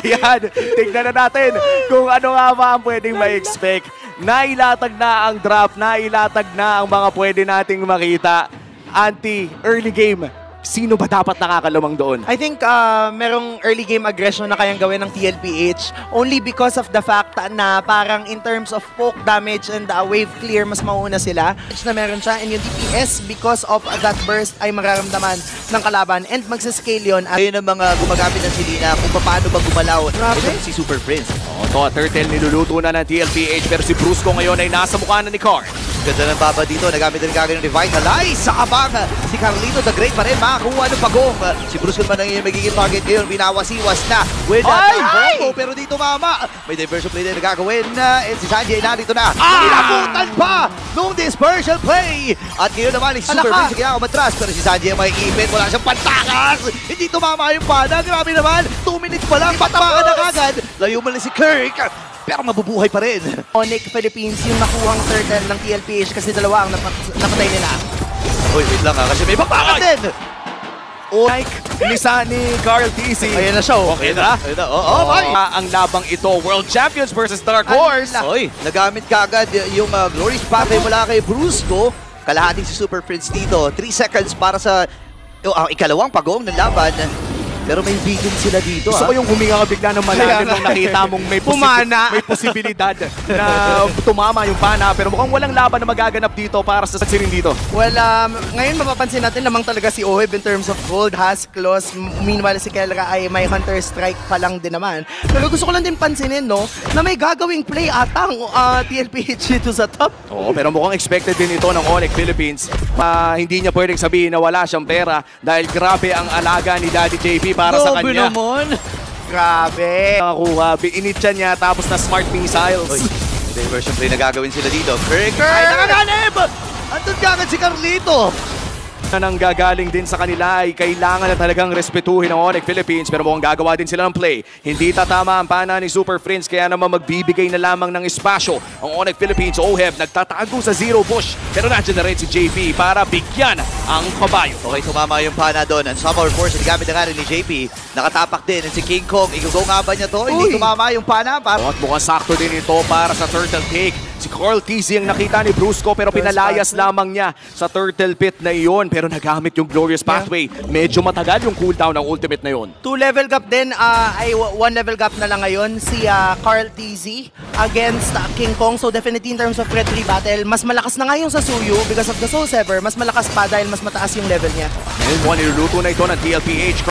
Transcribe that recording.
Ayan, tignan na natin kung ano nga ba ang pwedeng ma-expect. Nailatag na ang draft, nailatag na ang mga pwede nating makita. Early game, sino ba dapat nakakalumang doon? I think merong early game aggression na kayang gawin ng TLPH only because of the fact na parang in terms of poke damage and wave clear, mas mauna sila. Na meron siya, and yung DPS because of that burst ay mararamdaman ng kalaban and magsascale yun. Ayun ang mga gumagamit ng Selena kung paano ba gumalaw itong si Super Prince. Ito, Turtle niluluto na ng TLPH pero si Brusco ngayon ay nasa mukha na ni Card. Ganda ng baba dito, nagamit din kagad ng Revitalize sa kabang. Si Carlito the Great pa rin makakuha ng pagong. Si Bruce Gunman ang magiging target ngayon, binawasiwas na with combo, pero dito mama. May diversion play din na gagawin and si Sanji ay narito na. Inabutan pa nung dispersion play. At ngayon naman si Super Prince kaya umatras, pero si Sanji ay may ipit, wala siyang pantakas. Hindi tumama yung pana, grabe naman. 2 minutes pa lang, patpakan na kagad. Layo mo na si Kirk. Pero mabubuhay pa rin. Onyx Philippines yung nakuhang turtle ng TLPH kasi dalawa ang napatay nila. Uy, wait lang kasi may bakbakan din! Like ni Carl TC. Ayan na siya, okay na? Ang labang ito, World Champions versus Dark Horse. Oy, nagamit kagad yung Glorious Pathway mula kay Brusco. Kalahating si Super Prince dito. 3 seconds para sa ikalawang pagong ng laban. Pero may vegan sila dito. Gusto ko yung huminga ka bigla ng malalim nung nakita mong may posibilidad na tumama yung pana. Pero mukhang walang laban na magaganap dito para sa Sirin dito. Well, ngayon mapapansin natin lamang talaga si Oheb in terms of gold, has claws. Meanwhile, si Kelra ay may Hunter Strike pa lang din naman. Pero gusto ko lang din pansinin, no, na may gagawing play atang TLPH dito sa top. Oo, pero mukhang expected din ito ng Onyx Philippines. Hindi niya pwedeng sabihin na wala siyang pera dahil grabe ang alaga ni Daddy JP para sa kanya. Naman. Grabe. Nakakuha, initya niya tapos na smart missiles. Oy, diversion play na gagawin sila dito. Kirk! Ay, nakaganib! Andun kagad si Carlito! Na nang gagaling din sa kanila ay kailangan na talagang respetuhin ng Onyx Philippines pero mukhang gagawa din sila ng play. Hindi tatama ang pana ni Super Prince kaya naman magbibigay na lamang ng espasyo ang Onyx Philippines. Oheb nagtatago sa zero bush pero nandiyan na rin si JP para bigyan ang kabayo. Okay, tumama yung pana doon. Ang Summer Force, gamit na nga rin ni JP. Nakatapak din. And si King Kong, igugo nga ba niya to? Hindi tumama yung pana. At mukhang sakto din ito para sa Turtle Take. Si Carl TZ ang nakita ni Brusco pero pinalayas lamang niya sa Turtle Pit na iyon. Pero nagamit yung Glorious Pathway. Medyo matagal yung cooldown ng ultimate na yun. 2 level gap din, ay 1 level gap na lang ngayon si Carl TZ against King Kong. So definitely in terms of threat free battle, mas malakas na nga yung sa Suyu because of the Soul Sever. Mas malakas pa dahil mas mataas yung level niya. Ngayon, niluluto na ito ng TLPH.